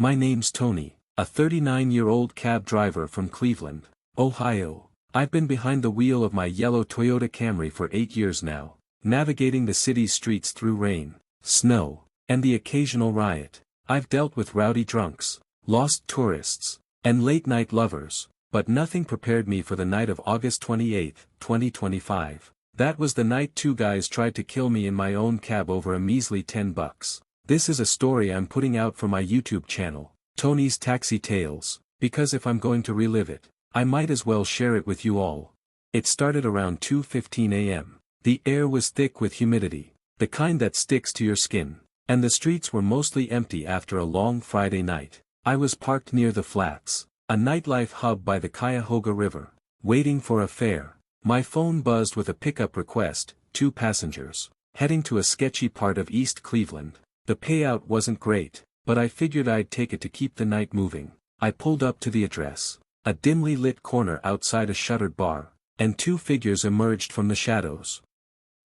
My name's Tony, a 39-year-old cab driver from Cleveland, Ohio. I've been behind the wheel of my yellow Toyota Camry for 8 years now, navigating the city's streets through rain, snow, and the occasional riot. I've dealt with rowdy drunks, lost tourists, and late-night lovers, but nothing prepared me for the night of August 28, 2025. That was the night two guys tried to kill me in my own cab over a measly $10. This is a story I'm putting out for my YouTube channel, Tony's Taxi Tales, because if I'm going to relive it, I might as well share it with you all. It started around 2:15 a.m. The air was thick with humidity, the kind that sticks to your skin, and the streets were mostly empty after a long Friday night. I was parked near the Flats, a nightlife hub by the Cuyahoga River, waiting for a fare. My phone buzzed with a pickup request, 2 passengers, heading to a sketchy part of East Cleveland. The payout wasn't great, but I figured I'd take it to keep the night moving. I pulled up to the address, a dimly lit corner outside a shuttered bar, and 2 figures emerged from the shadows.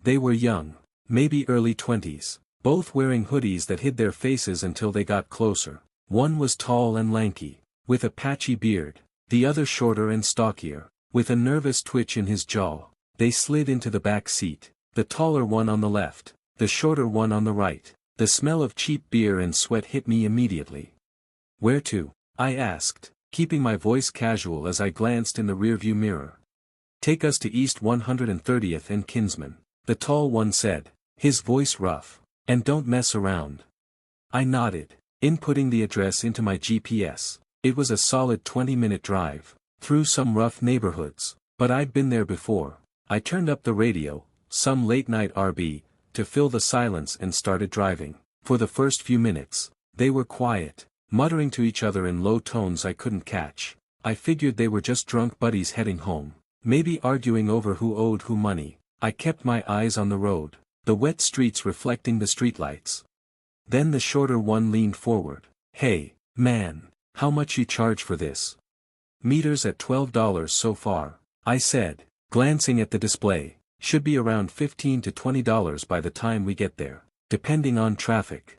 They were young, maybe early 20s, both wearing hoodies that hid their faces until they got closer. One was tall and lanky, with a patchy beard, the other shorter and stockier, with a nervous twitch in his jaw. They slid into the back seat, the taller one on the left, the shorter one on the right. The smell of cheap beer and sweat hit me immediately. "Where to?" I asked, keeping my voice casual as I glanced in the rearview mirror. "Take us to East 130th and Kinsman," the tall one said, his voice rough. "And don't mess around." I nodded, inputting the address into my GPS. It was a solid 20-minute drive, through some rough neighborhoods, but I'd been there before. I turned up the radio, some late-night R&B, to fill the silence and started driving. For the first few minutes, they were quiet, muttering to each other in low tones I couldn't catch. I figured they were just drunk buddies heading home, maybe arguing over who owed who money. I kept my eyes on the road, the wet streets reflecting the streetlights. Then the shorter one leaned forward. "Hey, man, how much you charge for this?" "Meters at $12 so far," I said, glancing at the display. "Should be around $15 to $20 by the time we get there, depending on traffic."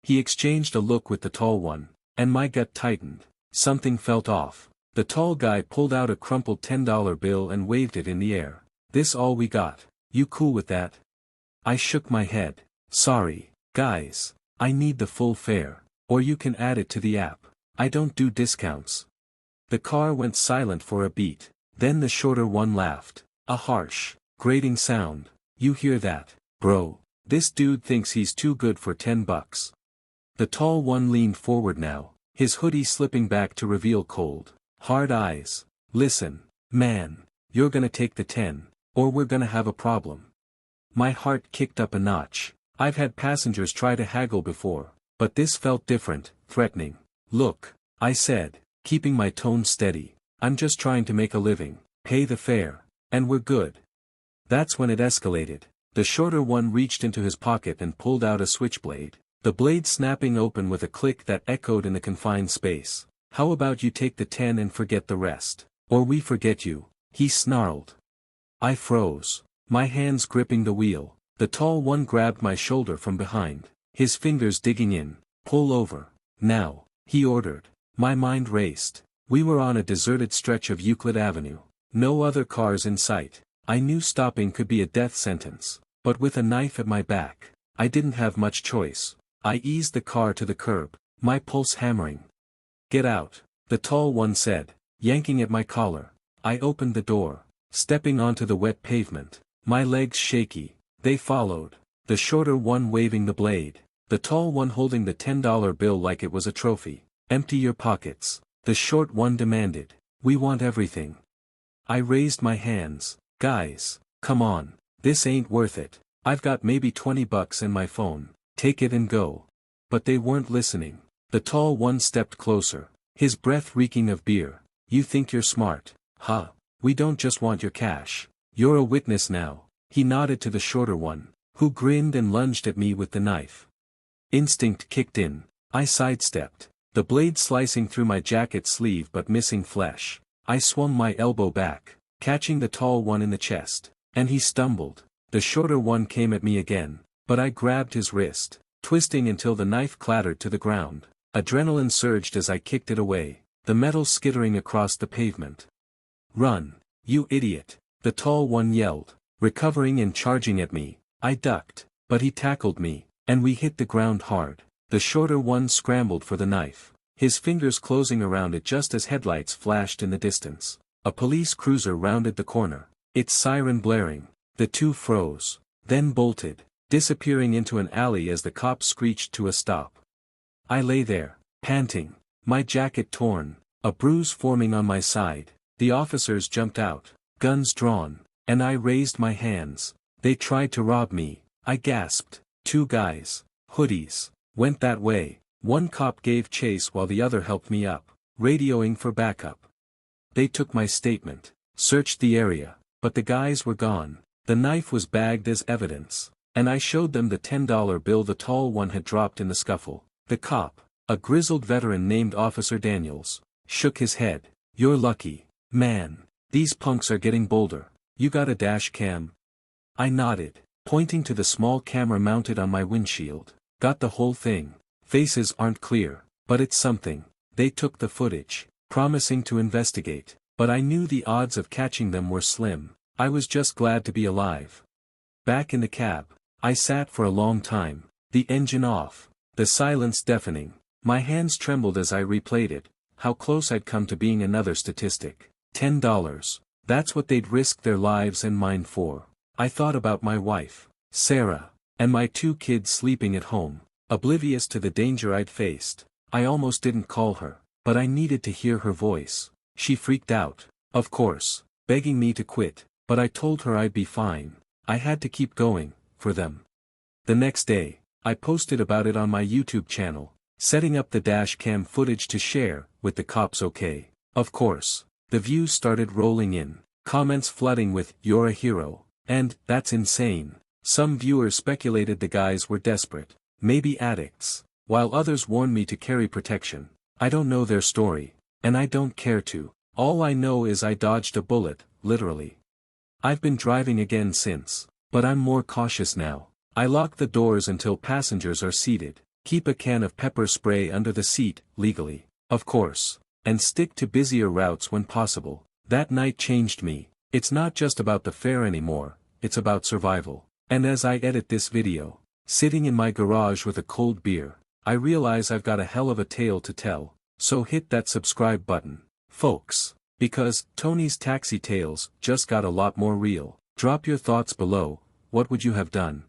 He exchanged a look with the tall one, and my gut tightened. Something felt off. The tall guy pulled out a crumpled $10 bill and waved it in the air. "This all we got, you cool with that?" I shook my head. "Sorry, guys, I need the full fare, or you can add it to the app. I don't do discounts." The car went silent for a beat, then the shorter one laughed. A harsh, grating sound. "You hear that, bro? This dude thinks he's too good for $10. The tall one leaned forward now, his hoodie slipping back to reveal cold, hard eyes. "Listen, man, you're gonna take the 10, or we're gonna have a problem." My heart kicked up a notch. I've had passengers try to haggle before, but this felt different, threatening. "Look," I said, keeping my tone steady, "I'm just trying to make a living, pay the fare, and we're good." That's when it escalated. The shorter one reached into his pocket and pulled out a switchblade, the blade snapping open with a click that echoed in the confined space. "How about you take the 10 and forget the rest, or we forget you," he snarled. I froze, my hands gripping the wheel. The tall one grabbed my shoulder from behind, his fingers digging in. "Pull over, now," he ordered. My mind raced. We were on a deserted stretch of Euclid Avenue, no other cars in sight. I knew stopping could be a death sentence, but with a knife at my back, I didn't have much choice. I eased the car to the curb, my pulse hammering. "Get out," the tall one said, yanking at my collar. I opened the door, stepping onto the wet pavement, my legs shaky. They followed, the shorter one waving the blade, the tall one holding the $10 bill like it was a trophy. "Empty your pockets," the short one demanded. "We want everything." I raised my hands. "Guys, come on, this ain't worth it. I've got maybe $20 in my phone, take it and go." But they weren't listening. The tall one stepped closer, his breath reeking of beer. "You think you're smart, huh? We don't just want your cash. You're a witness now." He nodded to the shorter one, who grinned and lunged at me with the knife. Instinct kicked in. I sidestepped, the blade slicing through my jacket sleeve but missing flesh. I swung my elbow back, catching the tall one in the chest, and he stumbled. The shorter one came at me again, but I grabbed his wrist, twisting until the knife clattered to the ground. Adrenaline surged as I kicked it away, the metal skittering across the pavement. "Run, you idiot," the tall one yelled, recovering and charging at me. I ducked, but he tackled me, and we hit the ground hard. The shorter one scrambled for the knife, his fingers closing around it just as headlights flashed in the distance. A police cruiser rounded the corner, its siren blaring. The two froze, then bolted, disappearing into an alley as the cops screeched to a stop. I lay there, panting, my jacket torn, a bruise forming on my side. The officers jumped out, guns drawn, and I raised my hands. "They tried to rob me," I gasped. Two guys, hoodies, went that way. One cop gave chase while the other helped me up, radioing for backup. They took my statement, searched the area, but the guys were gone. The knife was bagged as evidence, and I showed them the $10 bill the tall one had dropped in the scuffle. The cop, a grizzled veteran named Officer Daniels, shook his head. "You're lucky, man. These punks are getting bolder. You got a dash cam?" I nodded, pointing to the small camera mounted on my windshield. "Got the whole thing. Faces aren't clear, but it's something." They took the footage, promising to investigate, but I knew the odds of catching them were slim. I was just glad to be alive. Back in the cab, I sat for a long time, the engine off, the silence deafening. My hands trembled as I replayed it, how close I'd come to being another statistic. $10. That's what they'd risk their lives and mine for. I thought about my wife, Sarah, and my two kids sleeping at home, oblivious to the danger I'd faced. I almost didn't call her, but I needed to hear her voice. She freaked out, of course, begging me to quit, but I told her I'd be fine. I had to keep going, for them. The next day, I posted about it on my YouTube channel, setting up the dash cam footage to share, with the cops okay. Of course, the views started rolling in, comments flooding with "You're a hero," and "That's insane." Some viewers speculated the guys were desperate, maybe addicts, while others warned me to carry protection. I don't know their story, and I don't care to. All I know is I dodged a bullet, literally. I've been driving again since, but I'm more cautious now. I lock the doors until passengers are seated, keep a can of pepper spray under the seat, legally, of course, and stick to busier routes when possible. That night changed me. It's not just about the fare anymore, it's about survival. And as I edit this video, sitting in my garage with a cold beer, I realize I've got a hell of a tale to tell, so hit that subscribe button, folks, because Tony's Taxi Tales just got a lot more real. Drop your thoughts below. What would you have done?